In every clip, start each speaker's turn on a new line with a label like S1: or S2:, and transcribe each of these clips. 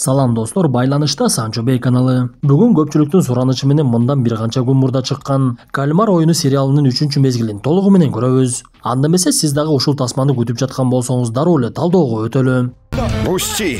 S1: Салам достор, байланышта Санчо Бей каналы. Бүгүн көпчүлүктүн суранычы менен мындан бир канча күн мурда чыккан Кальмар оюну сериалынын 3-чү мезгилин толугу менен көрөбүз. Анда эмесе сиз дагы ушул тасманы күтүп жаткан болсоңуз дароо эле талдоого өтөлү.
S2: Пусти!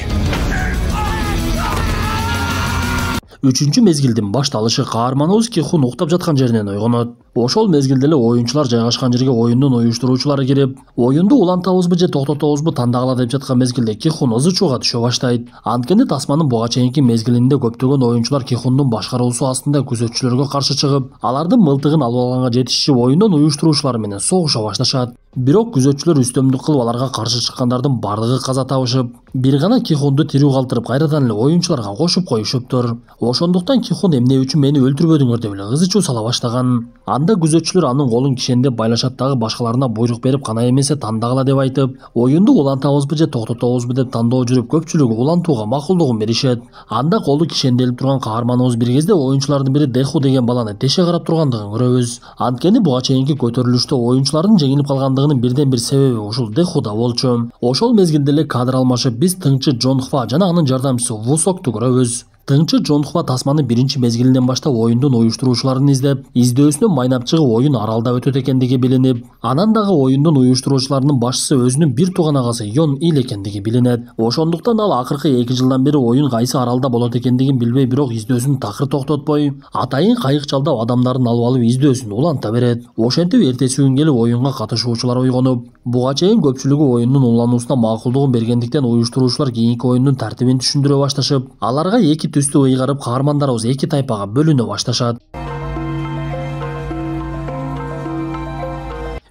S1: 3-чү мезгилдин башталышы каарманыбыз Кихун уктап жаткан жеринен ойгонот. Ошол мезгилде эле оюнчулар жайгашкан жерге оюндун уюштуруучулары кирип, оюнду улантабызбы же токтотобузбу тандагыла деп жаткан мезгилде Кихун ызы-чууга түшө баштайт. Анткени тасманын буга чейинки мезгилинде көптөгөн оюнчулар Кихундун башкаруусу астында күзөтчүлөргө каршы чыгып, алардын мылтыгын алып алганга жетишип, оюндун уюштуруучулары менен согуша башташат. Бирок күзөтчүлөр үстөмдүк кылып аларга каршы чыккандардын бардыгы каза табышып, бир гана Кихунду тирүү калтырып кайрадан эле оюнчуларга кошуп коюшуптур. Ошондуктан Кихун эмне үчүн мени өлтүрбөдүңөр деп эле ызы-чуу сала баштаган. Анда күзөтчүлөр анын колун кишендеп байлашат дагы башкаларына буйрук берип кана эмесе тандагыла деп айтып, оюнду улантабызбы же токтотобузбу деп тандоо жүрүп көпчүлүгү улантууга макулдугун беришет. Анда колу кишенделип турган каарманыбыз бир кезде оюнчулардын бири Деху деген баланы теше карап тургандыгын көрөбүз. Анткени буга чейинки көтөрүлүштө оюнчулардын жеңилип калгандыгынын бирден бир себеби ушул Дехуда болчу. Ошол мезгилде эле кадр алмашып биз тыңчы Джон Хва жана анын жардамчысы Вусокту көрөбүз. Тыңчы Джон Хва тасманы биринчи мезгилинен баштап оюндун уюштуруучуларын издеп, издөөсүнөн майнап чыгып оюн аралда өтөт экендиги билинип, анан дагы оюндун уюштуруучуларынын башчысы өзүнүн бир тууган агасы Йон Ил экендиги билинет. Ошондуктан ал акыркы 2 жылдан бери оюн кайсы аралда болот экендигин билбей, бирок издөөсүн такыр токтотпой, атайын кайык жалдап адамдарын алып издөөсүн уланта берет. Ошентип эртеси күн келип оюнга катышуучулар ойгонуп, буга чейин көпчүлүгү оюндун улануусуна макулдугун бергендиктен уюштуруучулар кийинки оюндун тартибин түшүндүрө башташып, аларга эки түстү ыйгарып каармандарыбыз эки тайпага бөлүнө башташат.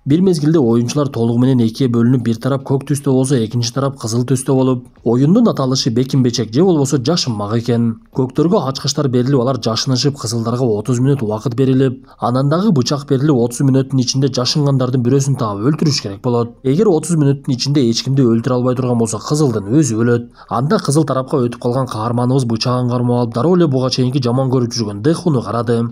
S1: Бир мезгилде оюнчулар толугу менен экиге бөлүнүп, бир тарап көк түстө болсо, экинчи тарап кызыл түстө болуп, оюндун аталышы бекин-бечек же болбосо жашынмак экен. Көктөргө ачкычтар берилип, алар жашынышып, кызылдарга 30 мүнөт убакыт берилип, анан дагы бычак берилип, 30 мүнөттүн ичинде жашынгандардын бирөөсүн таап өлтүрүш керек болот. Эгер 30 мүнөттүн ичинде эч кимди өлтүрө албай турган болсо, кызылдын өзү өлөт. Анда кызыл тарапка өтүп калган каарманыбыз бычагын кармап алып, дароо эле буга чейинки жаман көрүп жүргөн Дехуну карады.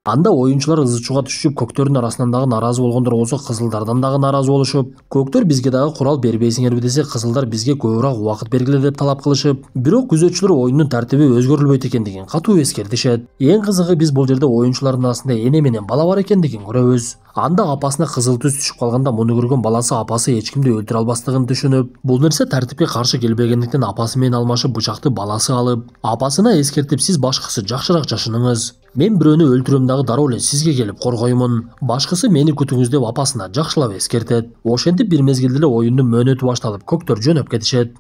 S1: Анда оюнчулар ызы-чууга түшүп, көктөрдүн арасынан дагы нааразы болгондор болсо, кызылдардан дагы нааразы болушуп, көктөр бизге дагы курал бербейсиңерби десе, кызылдар бизге көбүрөөк убакыт бергиле деп талап кылышып, бирок күзөтчүлөр оюндун тартиби өзгөрүлбөйт экендигин катуу эскертишет. Эң кызыгы биз бул жерде оюнчулардын арасында эне менен бала бар экендигин көрөбүз. Анда апасына кызыл түс түшүп калганда муну көргөн баласы апасы эч кимди өлтүрө албастыгын түшүнүп, бул нерсе тартипке каршы келбегендиктен апасы менен алмашып бычакты баласы алып, апасына эскертип, сиз башкысы жакшыраак жашыныңыз. Мен бирөөнү өлтүрөм дагы дароо эле сизге келип коргоймун. Башкысы мени күтүңүз деп апасына жакшылап эскертет. Ошентип бир мезгилде эле оюндун мөөнөтү башталып, көктөр жөнөп кетишет.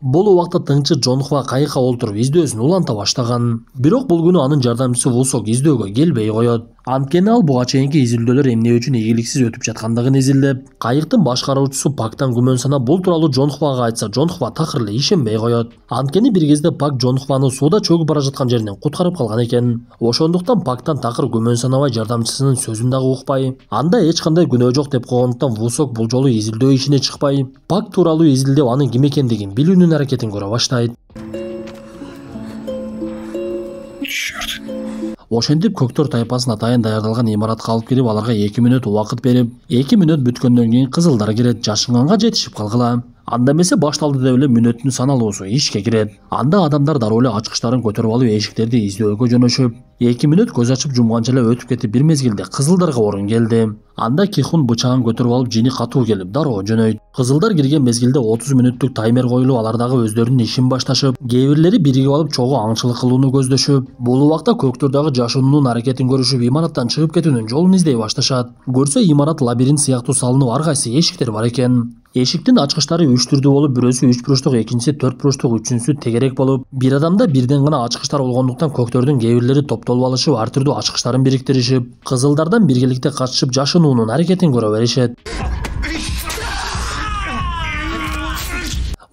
S1: Бул убакта тыңчы Джон Хва кайыкка олтуруп издөөсүн уланта баштаган. Бирок бул күнү анын жардамчысы Вусок издөөгө келбей коет. Анткени ал буга чейинки изилдөөлөр эмне үчүн ийгиликсиз өтүп жаткандыгын изилдеп, кайыктын башкаруучусу Пактан күмөн санап бул тууралуу Джон Хвага айтса, Джон Хва такыр эле ишенбей коет. Анткени бир кезде Пак Джон Хваны сууда чөгүп бара жаткан жеринен куткарып калган экен. Ошондуктан Пактан такыр күмөн санабай, жардамчысынын сөзүн дагы укпай, анда эч кандай күнөө жок деп койгондуктан Вусок бул жолу изилдөө ишине чыкпай, Пак тууралуу изилдеп, анын ким экендигин билүүнүн аракетин көрө баштайт. Ошентип көктөр тайпасына атайын даярдалган имаратка алып кирип, аларга 2 мүнөт убакыт берип, 2 мүнөт бүткөндөн кийин кызылдар кирет, жашынганга жетишип калгыла. Анда эмесе башталды деп эле мүнөттүн саналуусу ишке кирет. Анда адамдар дароо эле ачкычтарын көтөрүп алып эшиктерди издөөгө жөнөшүп, 2 мүнөт көз ачып жумганча эле өтүп кетип, бир мезгилде кызылдарга орун келди. Анда Кихун бычагын көтөрүп алып, жини катуу келип дароо жөнөйт. Кызылдар кирген мезгилде 30 мүнөттүк таймер коюлуп, алар дагы өздөрүнүн ишин башташып, кээ бирлери биригип алып чогуу аңчылык кылууну көздөшүп, бул убакта көктөр дагы жашынуунун аракетин көрүшүп, имараттан чыгып кетүүнүн жолун издей башташат. Көрсө, имарат лабиринт сыяктуу салынып, ар кайсы эшиктер бар экен. Эшиктин ачкычтары 3 түрдүү болуп, бирөөсү 3 буручтук, экинчиси 4 буручтук, үчүнчүсү тегерек болуп, бир адамда бирден гана ачкычтар болгондуктан көктөрдүн кээ бирлери топтолуп алышып, ар түрдүү ачкычтарын бириктиришип, кызылдардан биргеликте катышып жашынуунун аракетин көрө беришет.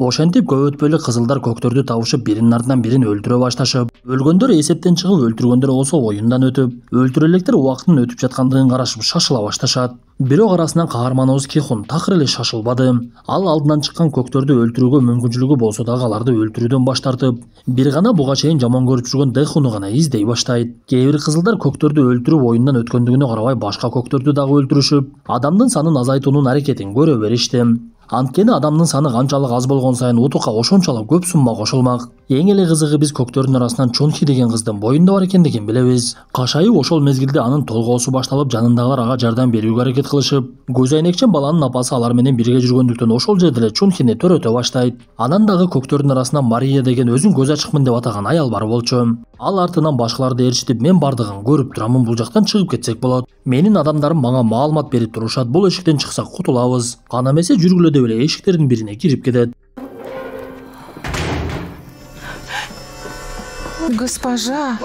S1: Ошентип көп өтпөй эле кызылдар көктөрдү табышып биринин артынан бирин өлтүрө башташып, өлгөндөр эсептен чыгып, өлтүргөндөр болсо оюндан өтүп, өлтүрө электер убактын өтүп жаткандыгын карашып шашыла башташат. Бирок арасынан каарманыбыз Кихун такыр эле шашылбады. Ал алдынан чыккан көктөрдү өлтүрүүгө мүмкүнчүлүгү болсо дагы аларды өлтүрүүдөн баш тартып, бир гана буга чейин жаман көрүп жүргөн Дэхуну гана издей баштайт. Кээ бир кызылдар көктөрдү өлтүрүп оюндан өткөндүгүнө карабай башка көктөрдү дагы өлтүрүшүп, адамдын санын азайтуунун аракетин көрө беришти. Анткени адамдын саны канчалык аз болгон сайын утукка ошончолук көп сумма кошулмак. Эң эле кызыгы биз көктөрдүн арасынан Чунхи деген кыздын боюнда бар экендигин билебиз. Кашайып ошол мезгилде анын толгоосу башталып, жанындагылар ага жардам берүүгө аракет кылышып, көзөйнекчен баланын апасы алар менен бирге жүргөндүктөн ошол жерде эле Чунхини төрөтө баштайт. Анан дагы көктөрдүн арасынан Мария деген өзүн көз ачыкмын деп атаган аял бар болчу. Ал артынан башкаларды ээрчитип, мен бардыгын көрүп турамын, бул жактан чыгып кетсек болот. Менин адамдарым мага маалымат берип турушат, бул эшиктен чыксак кутулабыз. Кана эмесе жүргүлө деп эле эшиктердин бирине кирип кетет.
S2: Госпожа.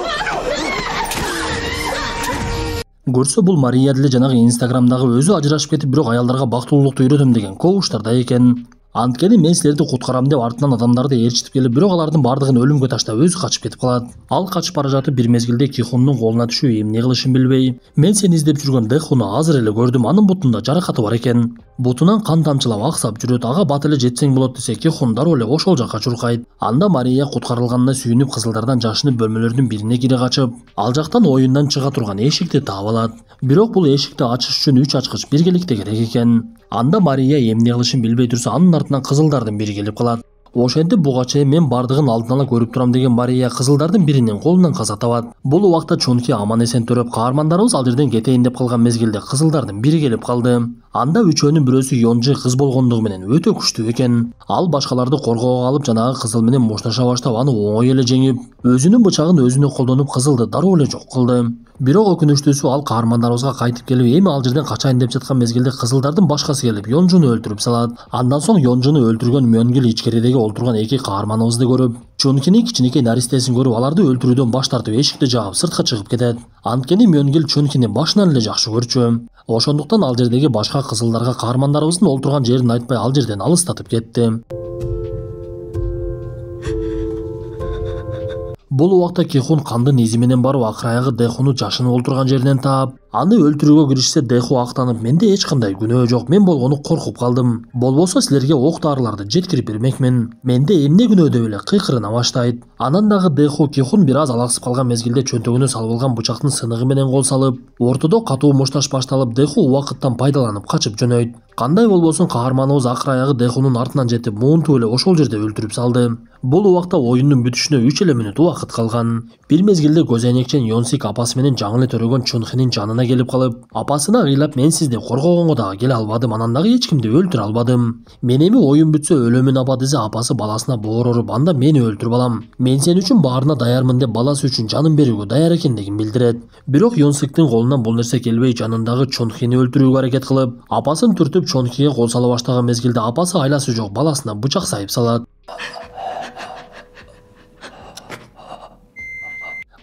S1: Көрсө бул Мария деле жанагы Инстаграмдагы өзү ажырашып кетип, бирок аялдарга бактылуулукту үйрөтөм деген коуштарда экен. Анткени мен силерди куткарам деп артынан адамдарды ээрчитип келип, бирок алардын бардыгын өлүмгө таштап өзү качып кетип калат. Ал качып бара жатып бир мезгилде Кихундун колуна түшүп эмне кылышын билбей, мен сени издеп жүргөн Дэхуну азыр эле көрдүм, анын бутунда жаракаты бар экен. Бутунан кан тамчылап аксап жүрөт, ага бат эле жетсең болот десе Кихун дароо эле ошол жакка чуркайт. Анда Мария куткарылганына сүйүнүп кызылдардан жашынып бөлмөлөрдүн бирине кире качып, ал жактан оюндан чыга турган эшикти таап алат. Бирок бул эшикти ачыш үчүн 3 ачкыч биргеликте керек экен. Анда Мария эмне кылышын билбей турса, анын артынан кызылдардын бири келип калат. Ошентип буга чейин мен бардыгын алдын ала көрүп турам деген Мария кызылдардын биринин колунан каза табат. Бул убакта Чунхи аман эсен төрөп, каармандарыбыз ал жерден кетейин деп калган мезгилде кызылдардын бири келип калды. Анда үчөөнүн бирөөсү Йонжи кыз болгондугу менен өтө күчтүү экен. Ал башкаларды коргоого алып жанагы кызыл менен мушташа баштап, аны оңой эле жеңип, өзүнүн бычагын өзүнө колдонуп кызылды дароо эле жок кылды. Бирок өкүнүчтүүсү ал каармандарыбызга кайтып келип, эми ал жерден качайын деп жаткан мезгилде кызылдардын башкасы келип Йонжуну өлтүрүп салат. Андан соң Йонжуну өлтүргөн Мёнгил ичкеридеги олтурган эки каарманыбызды көрүп, Чунхинин кичинекей наристесин көрүп, аларды өлтүрүүдөн баш тартып эшикти жаап сыртка чыгып кетет. Анткени Мёнгил Чунхини башынан эле жакшы көрчү. Ошондуктан ал жердеги башка кызылдарга каармандарыбыздын олтурган жерин айтпай ал жерден алыстатып кетти. Бул убакта Кихун кандын изи менен барып акыраягы Дэхуну жашынып олтурган жеринен таап, аны өлтүрүүгө киришсе Дэху актанып, менде эч кандай күнөө жок, мен болгону коркуп калдым. Болбосо силерге ок дарыларды жеткирип бермекмин. Менде эмне күнөө деп эле кыйкырына баштайт. Анан дагы Дэху Кихун бир аз алаксып калган мезгилде чөнтөгүнө салып алган бычактын сыныгы менен кол салып, ортодо катуу мушташ башталып, Дэху убакыттан пайдаланып качып жөнөйт. Кандай болбосун каарманыбыз акыраягы Дэхунун артынан жетип, муунтуп эле ошол жерде өлтүрүп салды. Бул убакта оюндун бүтүшүнө 3 эле мүнөт убакыт калган. Бир мезгилде көзөйнекчен Йонсик апасы менен жаңы эле төрөгөн Чунхинин жанына келип калып, апасына кыйлап, мен сизди коргогонго дагы келе албадым, анан дагы эч кимди өлтүрө албадым. Мен эми оюн бүтсө өлөмүн апа десе, апасы баласына боор уруп, анда мени өлтүрүп алам. Мен сен үчүн баарына даярмын деп баласы үчүн жанын берүүгө даяр экендигин билдирет. Бирок Йонсиктин колунан бул нерсе келбей, жанындагы Чунхини өлтүрүүгө аракет кылып, апасын түртүп Чунхиге кол сала баштаган мезгилде апасы айласы жок баласына бычак сайып салат.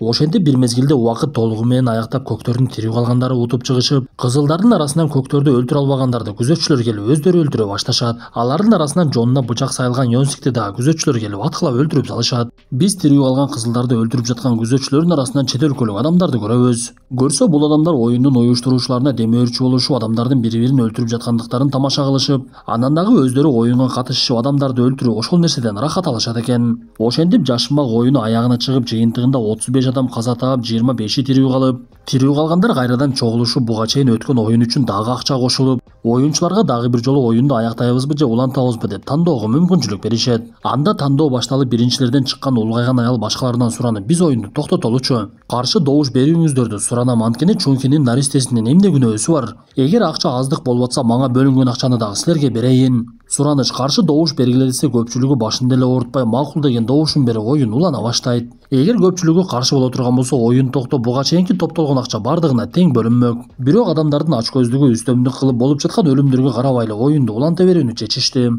S1: Ошентип бир мезгилде убакыт толугу менен аяктап көктөрдүн тирүү калгандары утуп чыгышып, кызылдардын арасынан көктөрдү өлтүрө албагандарды күзөтчүлөр келип өздөрү өлтүрө башташат. Алардын арасынан жонуна бычак сайылган Йонсикти дагы күзөтчүлөр келип аткылап өлтүрүп салышат. Биз тирүү калган кызылдарды өлтүрүп жаткан күзөтчүлөрдүн арасынан чет өлкөлүк адамдарды көрөбүз. Көрсө бул адамдар оюндун уюштуруучуларына демөөрчү болушуп, адамдардын бири-бирин өлтүрүп жаткандыктарын тамаша кылышып, андан дагы өздөрү оюнга катышып, адамдарды өлтүрүп, ошол нерседен ырахат алышат экен. Ошентип жашынбак оюну аягына чыгып, жыйынтыгында 35 адам каза таап, 25 тирүү калып, тирүү калгандар кайрадан чогулушуп, буга чейин өткөн оюн үчүн дагы акча кошулуп, оюнчуларга дагы бир жолу оюнду аяктайбызбы же улантабызбы деп тандоого мүмкүнчүлүк беришет. Анда тандоо башталып, биринчилерден чыккан улгайган аял башкалардан суранып, биз оюнду токтотолучу, каршы добуш берүүңүздөрдү суранам, анткени Чунхинин наристесинин эмне күнөөсү бар? Эгер акча аздык болуп атса, мага бөлүнгөн акчаны дагы силерге берейин. Сураныч каршы добуш бергиле десе, көпчүлүгү башын деле оорутпай макул деген добушун берип оюн улана баштайт. Эгер көпчүлүгү каршы боло турган болсо, оюн токтоп, буга чейинки топтолгон акча бардыгына тең бөлүнмөк. Бирок адамдардын ачкөздүгү үстөмдүк кылып, болуп жаткан өлүмдөргө карабай эле оюнду уланта берүүнү чечишти.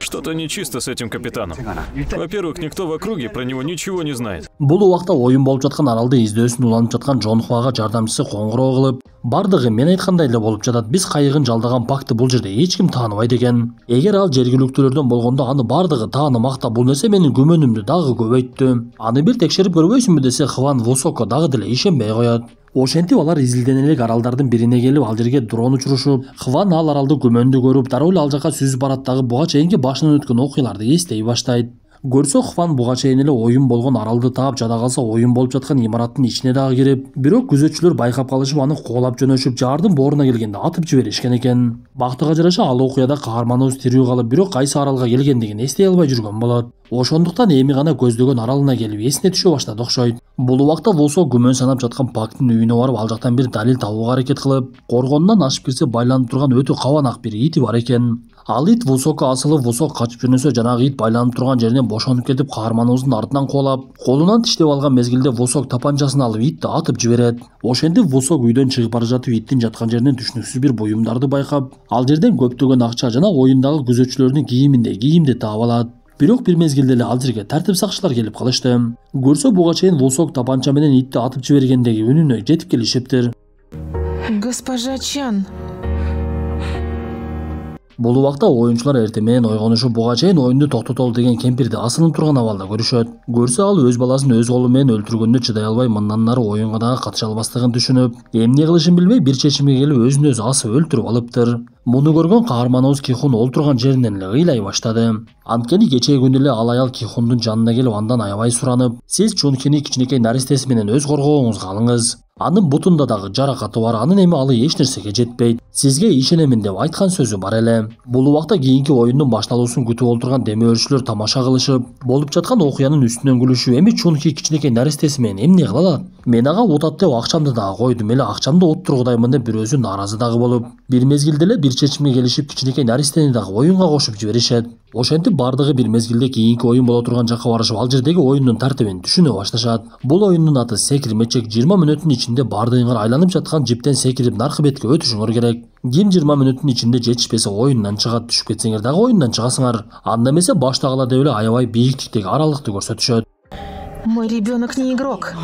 S2: Что-то нечисто с этим капитаном. Во-первых, никто в округе про него ничего не знает.
S1: Бул убакта оюн болуп жаткан аралды издөөсүн уланып жаткан Джон Хуага жардамчысы коңгуроо кылып, бардыгы мен айткандай эле болуп жатат. Биз кайыгын жалдаган Пакты бул жерде эч ким тааныбайт экен. Эгер ал жергиликтүүлөрдөн болгондо аны бардыгы таанымакта, бул нерсе менин күмөнүмдү дагы көбөйттү. Аны бир текшерип көрбөйсүңбү десе, Хван Вусоко дагы деле ишенбей коет. Ошентип алар изилден элек аралдардын бирине келип, ал жерге дрон учурушуп, Хван ал аралды күмөндү көрүп, дароо эле ал жака сүзүп барат дагы буга чейинки башынан өткөн окуяларды эстей баштайт. Көрсө Хван буга чейин эле оюн болгон аралды таап, жада калса оюн болуп жаткан имараттын ичине дагы кирип, бирок күзөтчүлөр байкап калышып, аны куулап жөнөшүп, жардын бооруна келгенде атып жиберишкен экен. Бактыга жараша ал окуяда каарманыбыз тирүү калып, бирок кайсы аралга келгендигин эстей албай жүргөн болот. Ошондуктан эми гана көздөгөн аралына келип эсине түшө баштады окшойт. Бул убакта Вусо күмөн санап жаткан Пактын үйүнө барып, ал жактан бир далил табууга аракет кылып, коргонунан ашып кирсе байланып турган өтө кабанак бир ити бар экен. Ал ит Вусоко асылып, Вусок качып жөнөсө, жанагы ит байланып турган жеринен бошонуп кетип, каарманыбыздын артынан куулап, колунан тиштеп алган мезгилде Вусок тапанчасын алып итти атып жиберет. Ошентип Вусок үйдөн чыгып бара жатып, иттин жаткан жеринен түшүнүксүз бир буюмдарды байкап, ал жерден көптөгөн акча жана оюндагы күзөтчүлөрдүн кийиминдей кийимди таап алат. Бирок бир мезгилде эле ал жерге тартип сакчылар келип калышты. Көрсө буга чейин Вусок тапанча менен итти атып жибергендеги үнүнө жетип келишиптир.
S3: Госпожа Чан.
S1: Бул убакта оюнчулар эртең менен ойгонушуп, буга чейин оюнду токтотолу деген кемпирди асылынып турган абалда көрүшөт. Көрсө ал өз баласын өз колу менен өлтүргөндө чыдай албай, мындан нары оюнга дагы катыша албастыгын түшүнүп, эмне кылышын билбей бир чечимге келип өзүн өзү асып өлтүрүп алыптыр. Муну көргөн каарманыбыз Кихун ол турган жеринен эле ыйлай баштады. Анткени кечээ күнү эле ал аял Кихундун жанына келип, андан аябай суранып, сиз Чункини кичинекей наристеси менен өз коргоогуңузга алыңыз. Анын бутунда дагы жаракаты бар, анын эми алы эч нерсеге жетпейт. Сизге ишенемин деп айткан сөзү бар эле. Бул убакта кийинки оюндун башталуусун күтүп олтурган демөөрчүлөр тамаша кылышып, болуп жаткан окуянын үстүнөн күлүшүп, эми Чунки кичинекей наристеси менен эмне кыла алат? Мен ага утат деп акчамды дагы койдум эле, акчамды оттургудаймын деп бир өзү нааразы дагы болуп, бир мезгилде эле бир чечимге келишип, кичинекей наристени дагы оюнга кошуп жиберишет. Ошентип бардыгы бир мезгилде кийинки оюн боло турган жакка барышып, ал жердеги оюндун тартибин түшүнө башташат. Бул оюндун аты секирмечек. 20 мүнөттүн ичинде бардыгыңар айланып жаткан жиптен секирип наркы бетке өтүшүңөр керек. Ким 20 мүнөттүн ичинде жетишпесе оюндан чыгат, түшүп кетсеңер дагы оюндан чыгасыңар. Анда эмесе баштагыла деп эле аябай бийиктиктеги аралыкты көрсөтүшөт.
S3: Мой ребенок не игрок.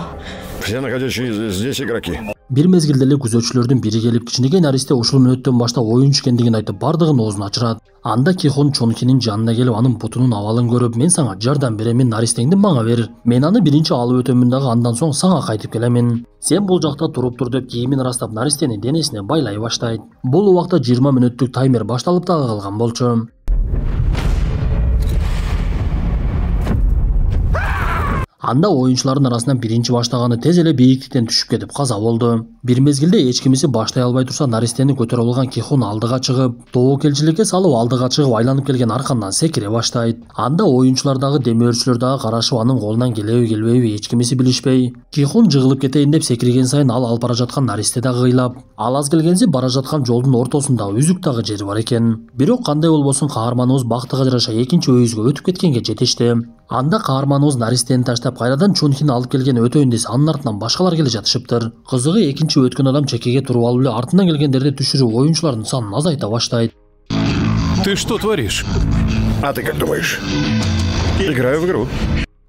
S4: Все находящиеся здесь игроки.
S1: Бир мезгилде эле күзөтчүлөрдүн бири келип, кичинекей наристе ушул мүнөттөн баштап оюнчу экендигин айтып, бардыгын оозун ачырат. Анда Кихун Чункинин жанына келип, анын бутунун абалын көрүп, мен сага жардам беремин, наристеңди мага бер. Мен аны биринчи алып өтөмүн дагы, андан соң сага кайтып келемин. Сен бул жакта туруп тур деп кийимин ырастап, наристени денесине байлай баштайт. Бул убакта 20 мүнөттүк таймер башталып дагы калган болчу. Анда оюнчулардын арасынан биринчи баштаганы тез эле бийиктиктен түшүп кетип каза болду. Бир мезгилде эч кимиси баштай албай турса, наристени көтөрө алган Кихун алдыга чыгып, тобокелчиликке салып алдыга чыгып айланып келген аркандан секире баштайт. Анда оюнчулар дагы демөөрчүлөр дагы карашып, анын колунан келеби келбеби эч кимиси билишпей, Кихун жыгылып кетейин деп секирген сайын ал алып бара жаткан наристе дагы ыйлап, ал аз келгенси бара жаткан жолдун ортосунда үзүк дагы жери бар экен. Бирок кандай болбосун каарманыбыз бактыга жараша экинчи өйүзгө өтүп кеткенге жетишти. Анда каарманыбыз наристени таштап кайрадан Чункини алып келген өтөйүн десе, анын артынан башкалар келе жатышыптыр. Кызыгы экинчи өткөн адам чекеге туруп алып эле артынан келгендерди түшүрүп, оюнчулардын санын азайта баштайт.
S2: Ты что творишь?
S4: А ты как думаешь? Играю в игру.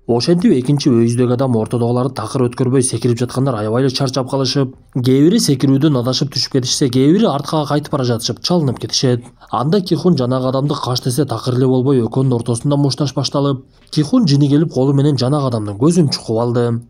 S1: Ошентип экинчи өйүздөгү адам ортодогуларды такыр өткөрбөй секирип жаткандар аябай эле чарчап калышып, кээ бири секирүүдөн адашып түшүп кетишсе, кээ бири арткага кайтып бара жатышып чалынып кетишет. Анда Кихун жанагы адамды каш десе такыр эле болбой, экөөнүн ортосунда мушташ башталып, Кихун жини келип колу менен жанагы адамдын көзүн чукуп алды.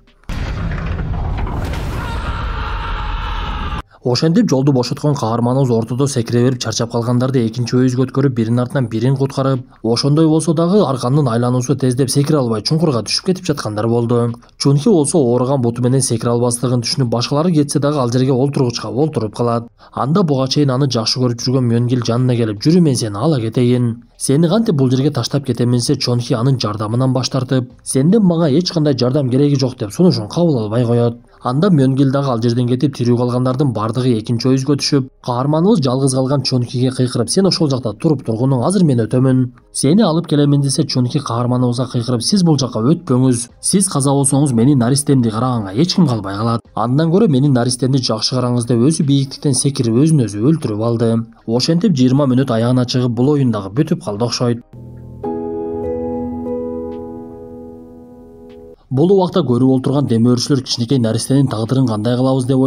S1: Ошентип жолду бошоткон каарманыбыз ортодо секире берип чарчап калгандарды экинчи өйүзгө өткөрүп, биринин артынан бирин куткарып, ошондой болсо дагы арканын айлануусу тездеп секире албай чуңкурга түшүп кетип жаткандар болду. Чунки болсо ооруган буту менен секире албастыгын түшүнүп, башкалары кетсе дагы ал жерге олтургучка олтуруп калат. Анда буга чейин аны жакшы көрүп жүргөн Мёнгил жанына келип, жүрү мен сени ала кетейин. Сени кантип бул жерге таштап кетеминсе, Чонхи анын жардамынан баш тартып, сенден мага эч кандай жардам кереги жок деп сунушун кабыл албай коет. Анда Мёнгил дагы ал жерден кетип, тирүү калгандардын бардыгы экинчи өйүзгө түшүп, каарманыбыз жалгыз калган Чонхиге кыйкырып, сен ошол жакта туруп тургуну, азыр мен өтөмүн. Сени алып келемин десе, Чонхи каарманыбызга кыйкырып, сиз бул жакка өтпөңүз. Сиз каза болсоңуз, менин наристемди караганга эч ким калбай калат. Андан көрө менин наристемди жакшы караңыз деп өзү бийиктиктен секирип, өзүн өзү өлтүрүп алды. Ошентип 20 мүнөт аягына чыгып, бул оюн дагы бүтүп калды окшойт. Бул убакта көрүп олтурган демөөрчүлөр кичинекей наристенин тагдырын кандай кылабыз деп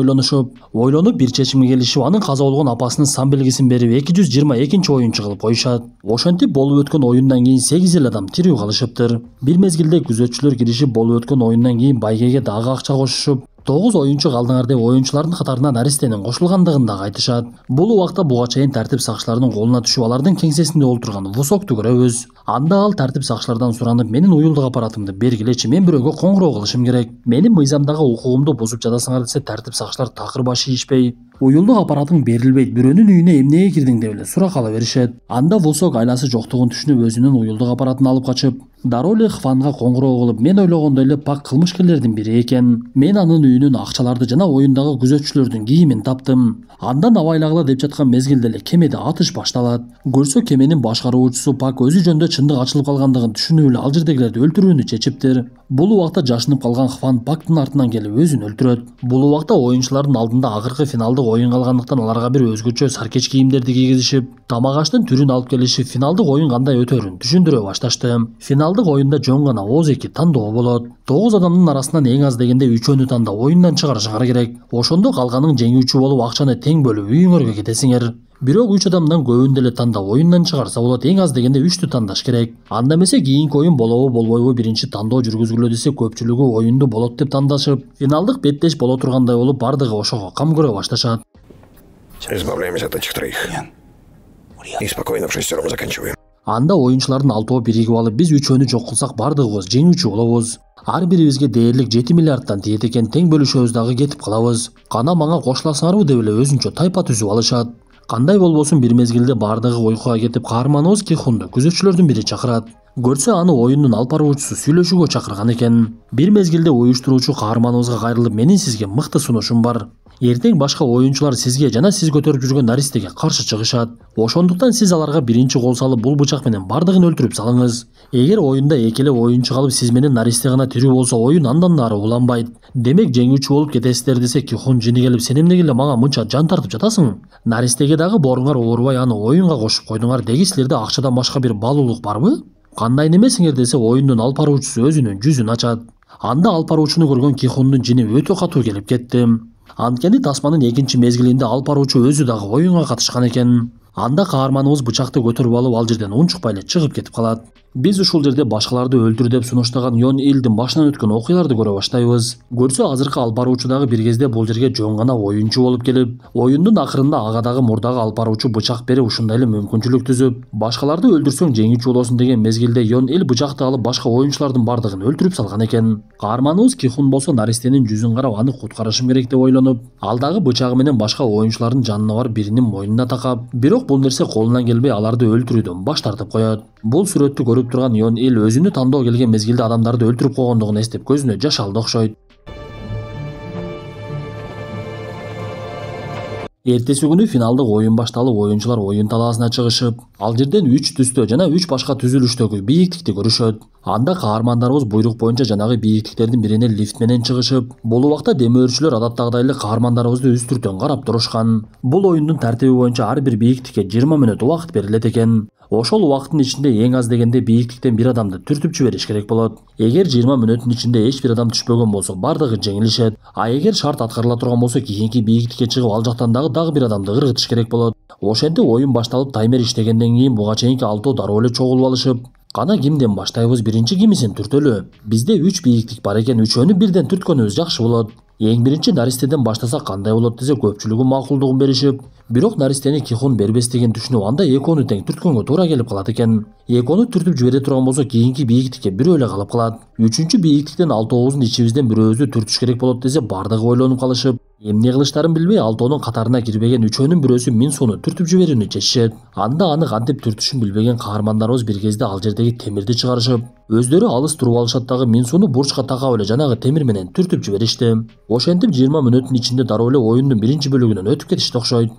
S1: ойлонуп бир чечимге келишип, анын каза болгон апасынын сан белгисин берип 222 оюнчу кылып коюшат. Ошентип болуп өткөн оюндан кийин 8 эл адам тирүү калышыптыр. Бир мезгилде күзөтчүлөр киришип, болуп өткөн оюндан кийин байгеге дагы акча кошушуп, 9 оюнчу калдыңар деп оюнчулардын катарына наристенин кошулгандыгын да айтышат. Бул убакта буга чейин тартип сакчыларынын колуна түшүп, алардын кеңсесинде олтурган Вусокту көрөбүз. Анда ал тартип сакчылардан суранып, менин уюлдук аппаратымды бергилечи, мен бирөөгө коңгуроо кылышым керек. Менин мыйзамдагы укугумду бузуп жатасыңар десе, тартип сакчылар такыр баш ийишпей, уюлдук аппаратың берилбейт, бирөөнүн үйүнө эмнеге кирдиң деп эле сурак ала беришет. Анда Вусок айласы жоктугун түшүнүп, өзүнүн уюлдук аппаратын алып качып, дароо эле Хванга коңгуроо кылып, мен ойлогондой эле пак кылмышкерлердин бири экен. Мен анын үйүнүн акчаларды жана оюндагы күзөтчүлөрдүн кийимин таптым. Андан абайлагыла деп жаткан мезгилде эле кемеде атыш башталат. Көрсө кеменин башкаруучусу Пак өзү жөнүндө чындык ачылып калгандыгын түшүнүп эле ал жердегилерди өлтүрүүнү чечиптир. Бул убакта жашынып калган Хван Пактын артынан келип өзүн өлтүрөт. Бул убакта оюнчулардын алдында акыркы финалдык оюн калгандыктан аларга бир өзгөчө саркеч кийимдерди кийгизишип, тамак аштын түрүн алып келишип, финалдык оюн кандай өтөрүн түшүндүрө башташты. Финалдык оюнда жөн гана ооз 2 тандоо болот. 9 адамдын арасынан эң аз дегенде 3-өнү тандап оюндан чыгарышыңар керек. Ошондо калганын жеңүүчү болуп акчаны тең бөлүп үйүңөргө кетесиңер. Бирок 3 адамдан көбүн деле тандап оюндан чыгарса болот, эң аз дегенде 3тү тандаш керек. Анда эмесе кийинки оюн болобу болбойбу биринчи тандоо жүргүзгүлө десе, көпчүлүгү оюнду болот деп тандашып, финалдык беттеш боло тургандай болуп бардыгы ошого кам көрө башташат.
S4: Избавляемся от этих троих. И спокойно в 6 заканчиваем.
S1: Анда оюнчулардын 6-оо биригип алып, биз 3-өнү жок кылсак бардыгыбыз жеңүүчү болобуз. Ар бирибизге дээрлик 7 миллиардтан тиет экен, тең бөлүшөбүз дагы кетип калабыз. Кана мага кошуласыңарбы деп эле өзүнчө тайпа түзүп алышат. Кандай болбосун бир мезгилде бардыгы уйкуга кетип, каарманыбыз Кихунду күзөтчүлөрдүн бири чакырат. Көрсө аны оюндун алып баруучусу сүйлөшүүгө чакырган экен. Бир мезгилде уюштуруучу каарманыбызга кайрылып, менин сизге мыкты сунушум бар. Эртең башка оюнчулар сизге жана сиз көтөрүп жүргөн наристеге каршы чыгышат. Ошондуктан сиз аларга биринчи кол салып, бул бычак менен бардыгын өлтүрүп салыңыз. Эгер оюнда экелеп оюнчу калып, сиз менен наристе гана тирүү болсо, оюн андан нары уланбайт. Демек жеңүүчү болуп кетесиздер десе, Кихун жини келип, сен эмнеге эле мага мынча жан тартып жатасың? Наристеге дагы боруңар оорубай аны оюнга кошуп койдуңар деги, силерде акчадан башка бир баалуулук барбы? Кандай немесиңер десе, оюндун алып баруучусу өзүнүн жүзүн ачат. Анда алып баруучуну көргөн Кихундун жини өтө катуу келип кетти. Анткени тасманын экинчи мезгилинде алып баруучу өзү дагы оюнга катышкан экен. Анда каарманыбыз бычакты көтөрүп алып, ал жерден унчукпай эле чыгып кетип калат. Биз ушул жерде башкаларды өлтүр деп сунуштаган Йон Илдин башынан өткөн окуяларды көрө баштайбыз. Көрсө азыркы алып баруучу дагы бир кезде бул жерге жөн гана оюнчу болуп келип, оюндун акырында ага дагы мурдагы алып баруучу бычак берип, ушундай эле мүмкүнчүлүк түзүп, башкаларды өлтүрсөң жеңүүчү болосуң деген мезгилде Йон Ил бычакты алып башка оюнчулардын бардыгын өлтүрүп салган экен. Каарманыбыз Кихун болсо наристенин жүзүн карап, аны куткарышым керек деп ойлонуп, ал дагы бычагы менен башка оюнчулардын жанына барып биринин мойнуна такап, бирок бул нерсе колунан келбей аларды өлтүрүүдөн баш тартып коет. Бул сүрөттү көрүп турган Йон Ил өзүнү тандоо келген мезгилде адамдарды өлтүрүп койгондугун эстеп көзүнө жаш алды окшойт. Эртеси күнү финалдык оюн башталып, оюнчулар оюн талаасына чыгышып, ал жерден 3 түстө жана 3 башка түзүлүштөгү бийиктикти көрүшөт. Анда каармандарыбыз буйрук боюнча жанагы бийиктиктердин бирине лифт менен чыгышып, бул убакта демөөрчүлөр адаттагыдай эле каармандарыбызды үстүртөн карап турушкан. Бул оюндун тартиби боюнча ар бир бийиктикке 20 мүнөт убакыт берилет экен. Ошол убакыттын ичинде эң аз дегенде бийиктиктен бир адамды түртүп жибериш керек болот. Эгер 20 мүнөттүн ичинде эч бир адам түшпөгөн болсо, бардыгы жеңилишет. А эгер шарт аткарыла турган болсо, кийинки бийиктикке чыгып, ал жактан дагы бир адамды ыргытыш керек болот. Ошентип оюн башталып, таймер иштегенден кийин буга чейинки 6 дароо эле чогулуп алышып, кана кимден баштайбыз, биринчи кимисин түртөлү. Бизде 3 бийиктик бар экен, 3-өнү бирден түрткөнүбүз жакшы болот. Эң биринчи наристеден баштасак кандай болот десе, көпчүлүгү макулдугун беришип, бирок наристени Кихун бербестигин түшүнүп, анда экөөнү тең түрткөнгө туура келип калат экен. Экөөнү түртүп жибере турган болсо, кийинки бийиктикке бирөө эле калып калат. 3-үчү бийиктиктен 6-оозун ичибизден бирөөбүздү түртүш керек болот десе, бардыгы ойлонуп калышып, эмне кылыштарын билбей 6-оонун катарына кирбеген 3-өнүн бирөөсү Минсуну түртүп жиберүүнү чечишет. Анда аны кантип түртүшүн билбеген каармандарыбыз бир кезде ал жердеги темирди чыгарышып, өздөрү алыс туруп алышат дагы Минсуну бурчка такап эле жанагы темир менен түртүп жиберишти. Ошентип 20 мүнөттүн ичинде дароо эле оюндун биринчи бөлүгүнөн өтүп кетишти окшойт.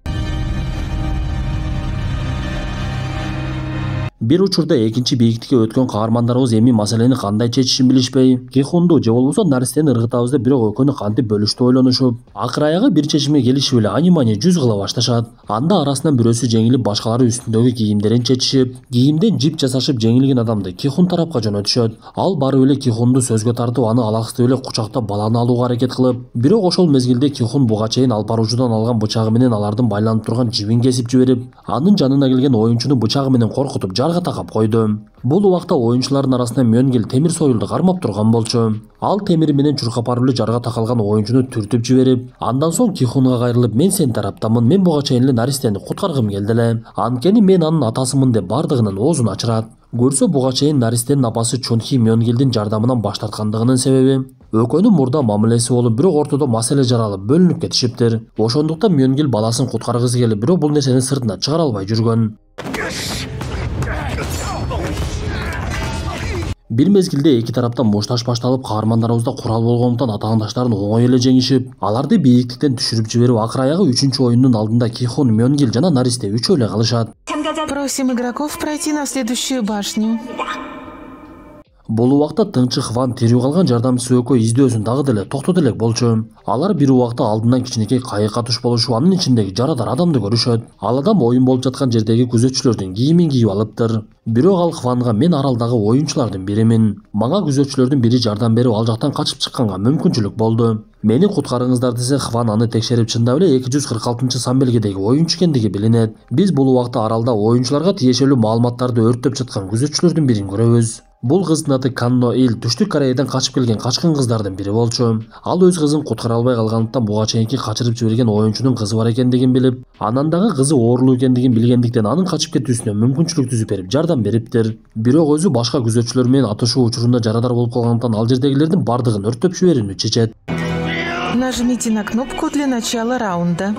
S1: Бир учурда экинчи бийиктикке өткөн каармандарыбыз эми маселени кандай чечишин билишпей, Кихунду же болбосо наристени ыргытабыз деп бирок экөөнү кантип бөлүштү ойлонушуп, акыр аягы бир чечимге келишип эле ани-мани жүз кыла башташат. Анда арасынан бирөөсү жеңилип, башкалары үстүндөгү кийимдерин чечишип, кийимден жип жасашып жеңилген адамды Кихун тарапка жөнөтүшөт. Ал барып эле Кихунду сөзгө тартып, аны алаксытып эле кучактап баланы алууга аракет кылып, бирок ошол мезгилде Кихун буга чейин алып баруучудан алган бычагы менен алардын байланып турган жибин кесип жиберип, анын жанына келген оюнчуну бычагы менен коркутуп жарга такап койду. Бул убакта оюнчулардын арасынан Мёнгил темир союлду кармап турган болчу. Ал темири менен чуркап барып эле жарга такалган оюнчуну түртүп жиберип, андан соң Кихунга кайрылып, мен сен тараптамын, мен буга чейин эле наристени куткаргым келди эле. Анткени мен анын атасымын деп бардыгынын оозун ачырат. Көрсө буга чейин наристенин апасы Чунхи Мёнгилдин жардамынан баш тарткандыгынын себеби экөөнүн мурда мамилеси болуп, бирок ортодо маселе жаралып бөлүнүп кетишиптир. Ошондуктан Мёнгил баласын куткаргысы келип, бирок бул нерсени сыртына чыгара албай жүргөн. Бир мезгилде эки тараптан мушташ башталып, каармандарыбызда курал болгондуктан атаандаштарын оңой эле жеңишип, аларды бийиктиктен түшүрүп жиберип, акыр аягы 3-чү оюндун алдында Кихун, Мёнгил жана наристе үчөө эле калышат.
S3: Просим игроков пройти на следующую башню.
S1: Бул убакта тынчы Хван тирүү калган жардамчысы экөө издөөсүн дагы деле токтото элек болчу. Алар бир убакта алдынан кичинекей кайыкка туш болушуп, анын ичиндеги жарадар адамды көрүшөт. Ал адам оюн болуп жаткан жердеги күзөтчүлөрдүн кийимин кийип алыптыр. Бирок ал Хванга мен аралдагы оюнчулардын биримин. Мага күзөтчүлөрдүн бири жардам берип, ал жактан качып чыкканга мүмкүнчүлүк болду. Мени куткарыңыздар десе, Хван аны текшерип чындап эле 246-сан белгидеги оюнчу экендиги билинет. Биз бул убакта аралда оюнчуларга тиешелүү маалыматтарды өрттөп жаткан күзөтчүлөрдүн бирин көрөбүз. Бул кыздын аты Канно Ил, Түштүк Кореядан качып келген качкын кыздардын бири болчу. Ал өз кызын куткара албай калгандыктан буга чейинки качырып жиберген оюнчунун кызы бар экендигин билип, анан дагы кызы оорулуу экендигин билгендиктен анын качып кетүүсүнө мүмкүнчүлүк түзүп берип жардам бериптир. Бирок өзү башка күзөтчүлөр менен атышуу учурунда жарадар болуп калгандыктан ал жердегилердин бардыгын өрттөп жиберүүнү чечет.
S3: Нажмите на кнопку для начала раунда.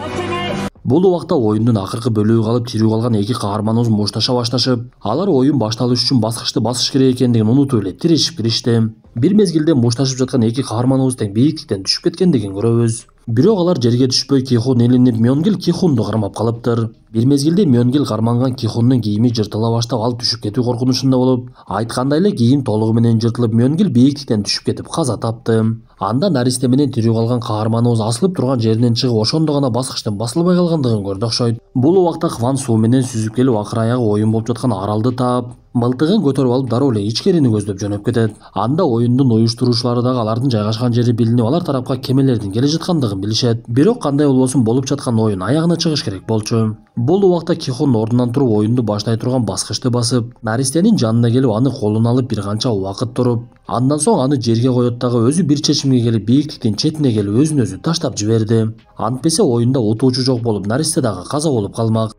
S1: Бул убакта оюндун акыркы бөлүгү калып, тирүү калган эки каарманыбыз мушташа башташып, алар оюн башталыш үчүн баскычты басыш керек экендигин унутуп эле тирешип киришти. Бир мезгилде мушташып жаткан эки каарманыбыз тең бийиктиктен түшүп кеткендигин көрөбүз. Бирок алар жерге түшпөй Кихун илинип, Мёнгил Кихунду кармап калыптыр. Бир мезгилде Мёнгил карманган Кихундун кийими жыртыла баштап, ал түшүп кетүү коркунучунда болуп, айткандай эле кийим толугу менен жыртылып, Мёнгил бийиктиктен түшүп кетип каза тапты. Анда наристе менен тирүү калган каарманыбыз асылып турган жеринен чыгып, ошондо гана баскычтын басылбай калгандыгын көрдү окшойт. Бул убакта Хван суу менен сүзүп келип, акыр аягы оюн болуп жаткан аралды таап, мылтыгын көтөрүп алып дароо эле ичкерини көздөп жөнөп кетет. Анда оюндун уюштуруучулары дагы алардын жайгашкан жери билинип, алар тарапка кемелердин келе жаткандыгын билишет. Бирок кандай болбосун болуп жаткан оюн аягына чыгыш керек болчу. Бул убакта Кихун ордунан туруп оюнду баштай турган баскычты басып, наристенин жанына келип, аны колуна алып бир канча убакыт туруп, андан соң аны жерге коет дагы өзү бир чечимге келип, бийиктиктин четине келип өзүн өзү таштап жиберди. Антпесе оюнда утуучу жок болуп, наристе дагы каза болуп калмак.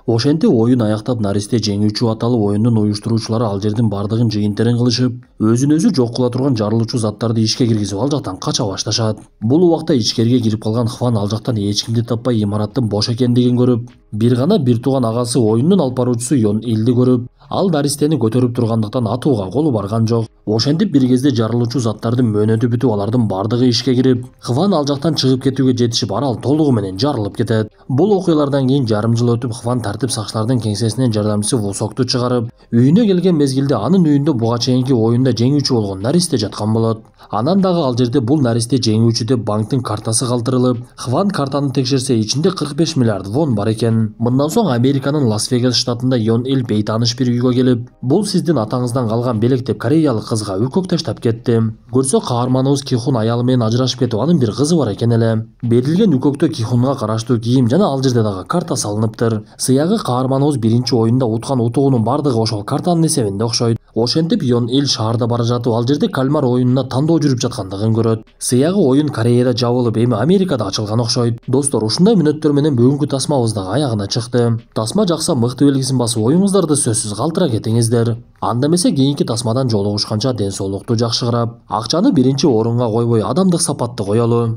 S1: Ошентип оюн аяктап, наристе жеңүүчү аталып, оюндун уюштуруучулары ал жердин бардыгын жыйынтырын кылышып, өзүн өзү жок кыла турган жарылуучу заттарды ишке киргизип, ал жактан кача башташат. Бул убакта ичкерге кирип калган Хван ал жактан эч кимди таппай имараттын бош экендигин көрүп, бир тууган агасы оюндун алып баруучусу Ён Илди көрүп, ал наристени көтөрүп тургандыктан атууга колу барган жок. Ошентип бир кезде жарылуучу заттардын мөөнөтү бүтүп, алардын бардыгы ишке кирип, Хван ал жактан чыгып кетүүгө жетишип, арал толугу менен жарылып кетет. Бул окуялардан кийин жарым жыл өтүп, Хван тартип сакчылардын кеңсесинен жардамчысы Вусокту чыгарып, үйүнө келген мезгилде анын үйүндө буга чейинки оюнда жеңүүчү болгон наристе жаткан болот. Анан дагы ал жерде бул наристе жеңүүчү деп банктын картасы калтырылып, Хван картаны текшерсе, ичинде 45 миллиард вон бар экен. Мындан соң Американын Лас-Вегас штатында Ён Ил бейтааныш бир үйгө келип, бул сиздин атаңыздан калган белек деп кореялык кызга үкөк таштап кетти. Көрсө каарманыбыз Кихун аялы менен ажырашып кетип, анын бир кызы бар экен эле. Берилген үкөктө Кихунга караштуу кийим жана ал жерде дагы карта салыныптыр. Сыягы каарманыбыз биринчи оюнда уткан утугунун бардыгы ошол картанын эсебинде окшойт. Ошентип Ён Ил шаарда бара жатып, ал жерде кальмар оюнуна тандоо жүрүп жаткандыгын көрөт. Сыягы оюн Кореяда жабылып, эми Америкада ачылган окшойт. Достор, ушундай мүнөттөр менен бүгүнкү тасмабыз дагы аягына чыкты. Тасма жакса мыкты белгисин басып, оюңуздарды сөзсүз калтыра кетиңиздер. Анда эмесе кийинки тасмадан жолугушканча ден соолукту жакшы карап, акчаны биринчи орунга койбой адамдык сапатты коелу.